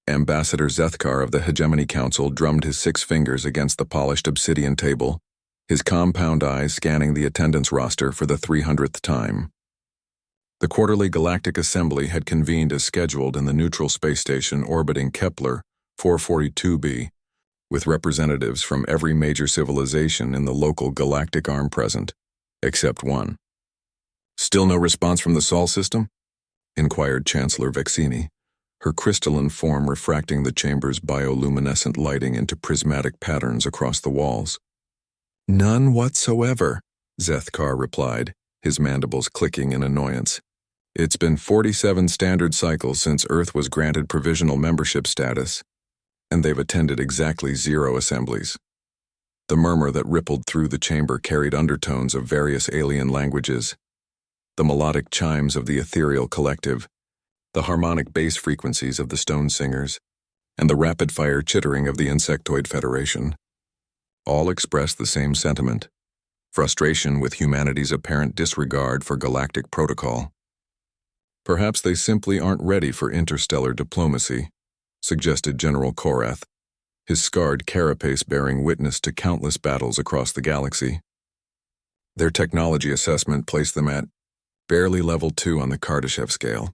Ambassador Zethkar of the Hegemony Council drummed his 6 fingers against the polished obsidian table, his compound eyes scanning the attendance roster for the 300th time. The quarterly Galactic Assembly had convened as scheduled in the neutral space station orbiting Kepler 442b, with representatives from every major civilization in the local galactic arm present, except one. "Still no response from the Sol system?" inquired Chancellor Vexini, her crystalline form refracting the chamber's bioluminescent lighting into prismatic patterns across the walls. "None whatsoever," Zethkar replied, his mandibles clicking in annoyance. "It's been 47 standard cycles since Earth was granted provisional membership status, and they've attended exactly 0 assemblies." The murmur that rippled through the chamber carried undertones of various alien languages, the melodic chimes of the ethereal collective, the harmonic bass frequencies of the stone singers, and the rapid-fire chittering of the Insectoid Federation. All expressed the same sentiment: frustration with humanity's apparent disregard for galactic protocol. "Perhaps they simply aren't ready for interstellar diplomacy," suggested General Korath, his scarred carapace bearing witness to countless battles across the galaxy. Their technology assessment placed them at barely level 2 on the Kardashev scale.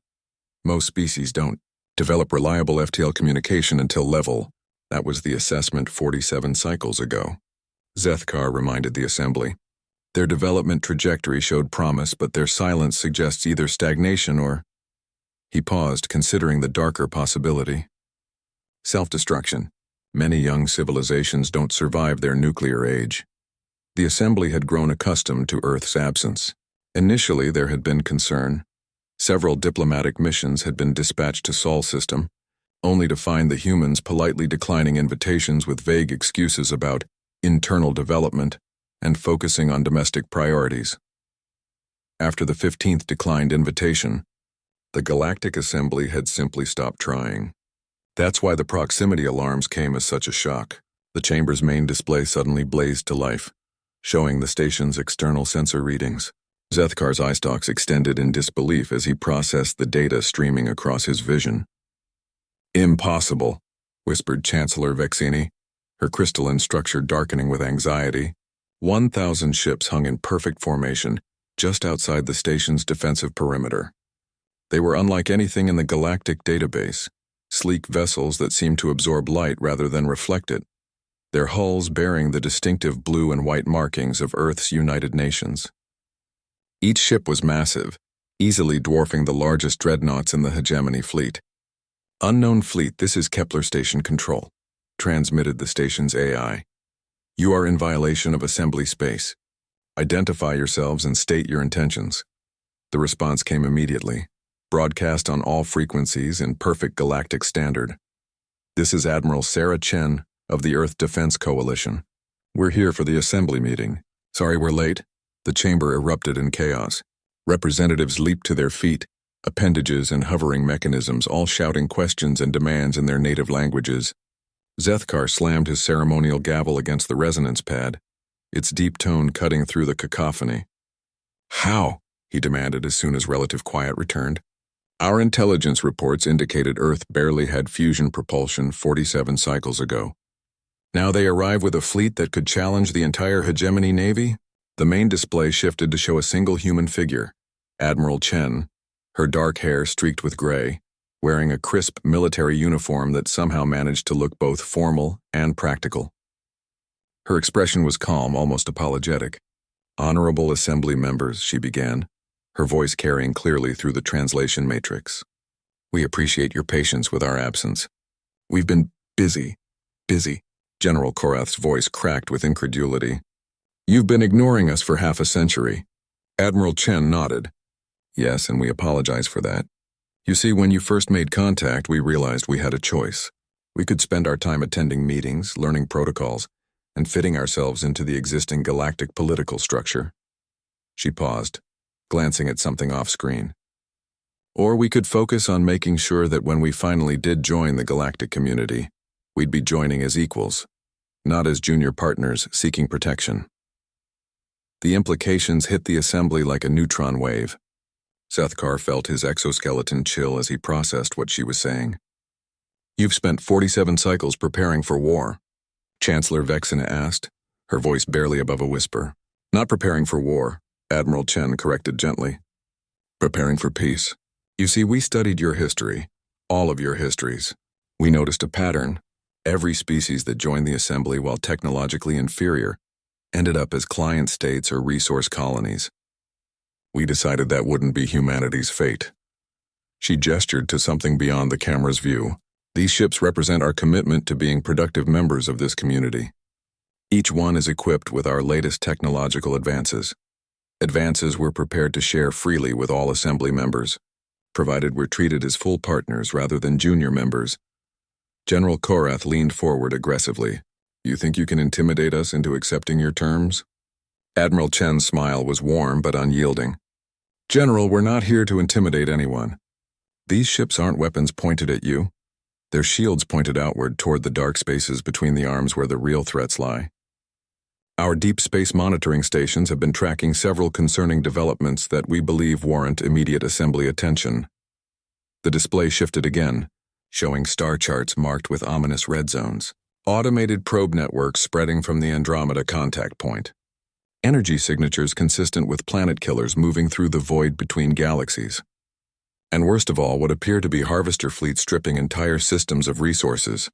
Most species don't develop reliable FTL communication until level. That was the assessment 47 cycles ago. Zethkar reminded the assembly. Their development trajectory showed promise, but their silence suggests either stagnation or... He paused, considering the darker possibility. Self-destruction. Many young civilizations don't survive their nuclear age. The assembly had grown accustomed to Earth's absence. Initially, there had been concern. Several diplomatic missions had been dispatched to Sol system, only to find the humans politely declining invitations with vague excuses about internal development and focusing on domestic priorities. After the 15th declined invitation, the Galactic Assembly had simply stopped trying. That's why the proximity alarms came as such a shock. The chamber's main display suddenly blazed to life, showing the station's external sensor readings. Zethkar's eye stalks extended in disbelief as he processed the data streaming across his vision. "Impossible," whispered Chancellor Vexini, her crystalline structure darkening with anxiety. 1,000 ships hung in perfect formation, just outside the station's defensive perimeter. They were unlike anything in the galactic database, sleek vessels that seemed to absorb light rather than reflect it, their hulls bearing the distinctive blue and white markings of Earth's United Nations. Each ship was massive, easily dwarfing the largest dreadnoughts in the Hegemony fleet. "Unknown fleet, this is Kepler Station Control," transmitted the station's AI. "You are in violation of assembly space. Identify yourselves and state your intentions." The response came immediately, broadcast on all frequencies in perfect galactic standard. "This is Admiral Sarah Chen of the Earth Defense Coalition. We're here for the assembly meeting. Sorry we're late." The chamber erupted in chaos. Representatives leaped to their feet, appendages and hovering mechanisms all shouting questions and demands in their native languages. Zethkar slammed his ceremonial gavel against the resonance pad, its deep tone cutting through the cacophony. "How?" he demanded as soon as relative quiet returned. "Our intelligence reports indicated Earth barely had fusion propulsion 47 cycles ago. Now they arrive with a fleet that could challenge the entire Hegemony Navy?" The main display shifted to show a single human figure, Admiral Chen, her dark hair streaked with gray, wearing a crisp military uniform that somehow managed to look both formal and practical. Her expression was calm, almost apologetic. "Honorable Assembly members," she began, her voice carrying clearly through the translation matrix. "We appreciate your patience with our absence. We've been busy. General Korath's voice cracked with incredulity. "You've been ignoring us for half a century." Admiral Chen nodded. "Yes, and we apologize for that. You see, when you first made contact, we realized we had a choice. We could spend our time attending meetings, learning protocols, and fitting ourselves into the existing galactic political structure." She paused, glancing at something off-screen. "Or we could focus on making sure that when we finally did join the galactic community, we'd be joining as equals, not as junior partners seeking protection." The implications hit the assembly like a neutron wave. Zethkar felt his exoskeleton chill as he processed what she was saying. You've spent 47 cycles preparing for war, Chancellor Vexen asked, her voice barely above a whisper. Not preparing for war, Admiral Chen corrected gently. Preparing for peace. You see, we studied your history, all of your histories. We noticed a pattern. Every species that joined the assembly while technologically inferior ended up as client states or resource colonies. We decided that wouldn't be humanity's fate. She gestured to something beyond the camera's view. These ships represent our commitment to being productive members of this community. Each one is equipped with our latest technological advances. Advances we're prepared to share freely with all assembly members, provided we're treated as full partners rather than junior members. General Korath leaned forward aggressively. You think you can intimidate us into accepting your terms? Admiral Chen's smile was warm but unyielding. General, we're not here to intimidate anyone. These ships aren't weapons pointed at you. They're shields pointed outward toward the dark spaces between the arms where the real threats lie. Our deep space monitoring stations have been tracking several concerning developments that we believe warrant immediate assembly attention. The display shifted again, showing star charts marked with ominous red zones. Automated probe networks spreading from the Andromeda contact point. Energy signatures consistent with planet killers moving through the void between galaxies. And worst of all, what appear to be harvester fleets stripping entire systems of resources.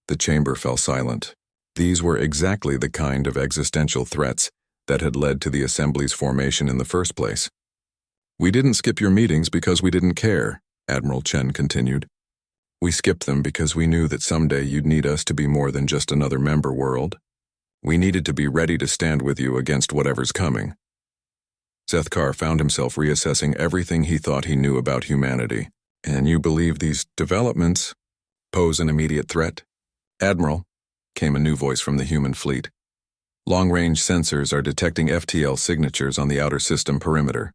The chamber fell silent. These were exactly the kind of existential threats that had led to the Assembly's formation in the first place. We didn't skip your meetings because we didn't care, Admiral Chen continued. We skipped them because we knew that someday you'd need us to be more than just another member world. We needed to be ready to stand with you against whatever's coming. Zethkar found himself reassessing everything he thought he knew about humanity. And you believe these developments pose an immediate threat? Admiral, came a new voice from the human fleet. Long-range sensors are detecting FTL signatures on the outer system perimeter.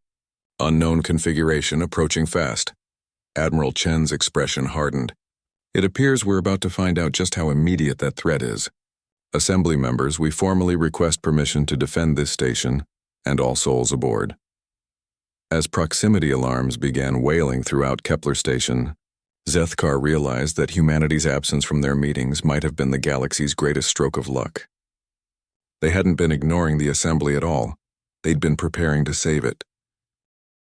Unknown configuration approaching fast. Admiral Chen's expression hardened. It appears we're about to find out just how immediate that threat is. Assembly members, we formally request permission to defend this station and all souls aboard. As proximity alarms began wailing throughout Kepler Station, Zethkar realized that humanity's absence from their meetings might have been the galaxy's greatest stroke of luck. They hadn't been ignoring the assembly at all. They'd been preparing to save it.